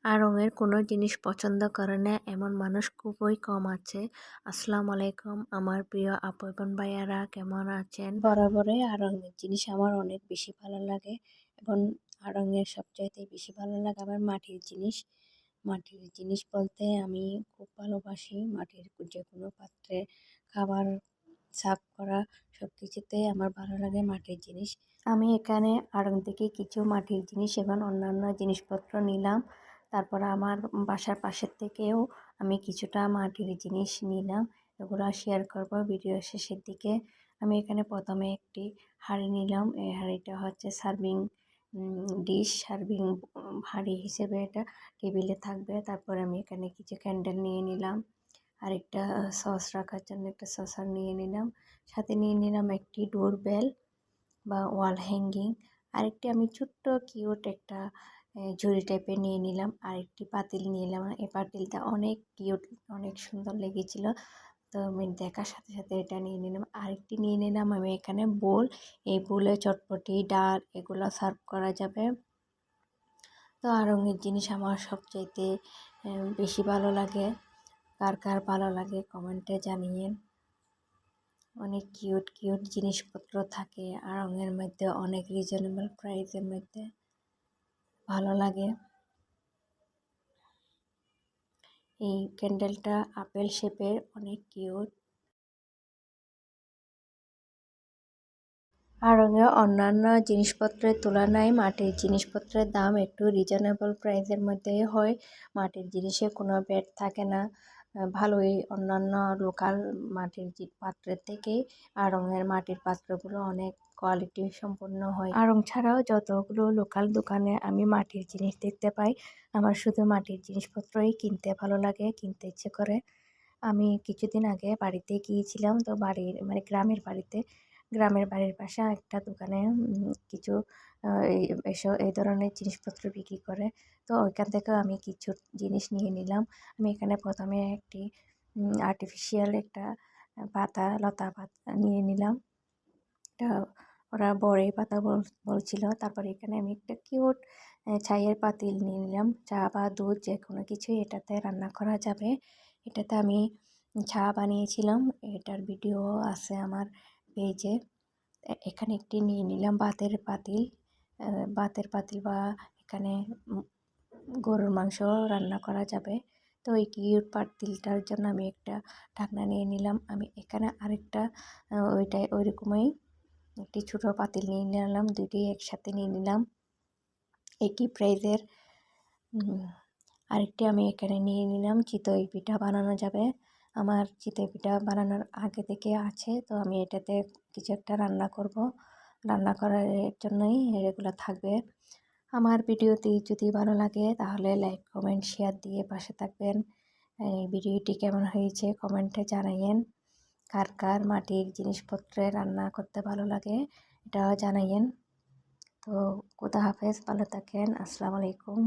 রঙের কোনো জিনিস পছন্দ করে না এমন মানুষ খুবই কম আছে। আসসালামু আলাইকুম আমার প্রিয় আপু এবং ভাইয়ারা, কেমন আছেন? বরাবরই রঙের জিনিস আমার অনেক বেশি ভালো লাগে এবং রঙের সবচাইতে বেশি ভালো লাগে আমার মাটির জিনিস। মাটির জিনিস বলতে আমি খুব ভালোবাসি মাটির যে কোনো পাত্রে খাবার সার্ভ করা, সব কিছুতে আমার ভালো লাগে মাটির জিনিস। আমি এখানে আড়ং থেকে কিছু মাটির জিনিস এবং অন্যান্য জিনিসপত্র নিলাম। তারপর আমার বাসার পাশের থেকেও আমি কিছুটা মাটির জিনিস নিলাম, এগুলো শেয়ার করব ভিডিও শেষের দিকে। আমি এখানে প্রথমে একটি হাঁড়ি নিলাম। এই হাঁড়িটা হচ্ছে সার্ভিং ডিশ, সার্ভিং হাঁড়ি হিসেবে এটা টেবিলে থাকবে। তারপর আমি এখানে কিছু ক্যান্ডেল নিয়ে নিলাম, আরেকটা সস রাখার জন্য একটা সসার নিয়ে নিলাম, সাথে নিয়ে নিলাম একটি ডোরবেল বা ওয়াল হ্যাঙ্গিং। আরেকটি আমি ছোট্ট কিউট একটা ঝুড়ি টাইপের নিয়ে নিলাম, আরেকটি পাতিল নিয়ে নিলাম। এই পাতিলটা অনেক কিউট, অনেক সুন্দর লেগেছিল, তো আমি দেখার সাথে সাথে এটা নিয়ে নিলাম। আরেকটি নিয়ে নিলাম আমি এখানে বোল। এই বোলে চটপটি, ডাল এগুলো সার্ভ করা যাবে। তো রঙের জিনিস আমার সবচাইতে বেশি ভালো লাগে। কার কার ভালো লাগে কমেন্টে জানিয়েন। অনেক কিউট কিউট জিনিসপত্র থাকে রঙের মধ্যে, অনেক রিজনেবল প্রাইসের মধ্যে, ভালো লাগে। এই ক্যান্ডেলটা আপেল শেপের, অনেক কিউট। রঙে অন্যান্য জিনিসপত্রের তুলনায় মাটির জিনিসপত্রের দাম একটু রিজনেবল প্রাইসের মধ্যেই হয়। মাটির জিনিসে কোনো ভ্যাট থাকে না, ভালোই অন্যান্য লোকাল মাটির পাত্রের থেকে রঙের মাটির পাত্রগুলো অনেক কোয়ালিটি সম্পন্ন হয়। রং ছাড়াও যতগুলো লোকাল দোকানে আমি মাটির জিনিস দেখতে পাই, আমার শুধু মাটির জিনিসপত্রই কিনতে ভালো লাগে, কিনতে ইচ্ছে করে। আমি কিছুদিন আগে বাড়িতে গিয়েছিলাম, তো বাড়ির মানে গ্রামের বাড়ির পাশে একটা দোকানে কিছু এই ধরনের জিনিসপত্র বিক্রি করে, তো ওইখান থেকেও আমি কিছু জিনিস নিয়ে নিলাম। আমি এখানে প্রথমে একটি আর্টিফিশিয়াল একটা লতা পাতা নিয়ে নিলাম, এটা ওরা বড়ই পাতা বলছিল। তারপর এখানে আমি একটা কিউট চায়ের পাতিল নিয়ে নিলাম, চা বা দুধ যে কোনো কিছুই এটাতে রান্না করা যাবে। এটাতে আমি চা বানিয়েছিলাম, এটার ভিডিও আছে আমার পেজে। এখানে একটি নিয়ে নিলাম বাতের পাতিল বা এখানে গরুর মাংস রান্না করা যাবে। তো এই কিউট পাতিলটার জন্য আমি একটা ঢাকনা নিয়ে নিলাম। আমি এখানে আরেকটা ওই রকমই একটি ছোটো পাতিল নিয়ে নিলাম, দুটি একসাথে নিয়ে নিলাম একই প্রাইজের। আরেকটি আমি এখানে নিয়ে নিলাম চিতই পিঠা বানানো যাবে। আমার চিতই পিঠা বানানোর আগে থেকে আছে, তো আমি এটাতে কিছু একটা রান্না করব, রান্না করার জন্যই এগুলো থাকবে। আমার ভিডিওটি যদি ভালো লাগে তাহলে লাইক কমেন্ট শেয়ার দিয়ে পাশে থাকবেন। এই ভিডিওটি কেমন হয়েছে কমেন্টে জানাইয়েন। কার কার মাটির জিনিসপত্রে রান্না করতে ভালো লাগে এটাও জানাইয়েন। তো খোদা হাফেজ, ভালো থাকেন, আসসালামু আলাইকুম।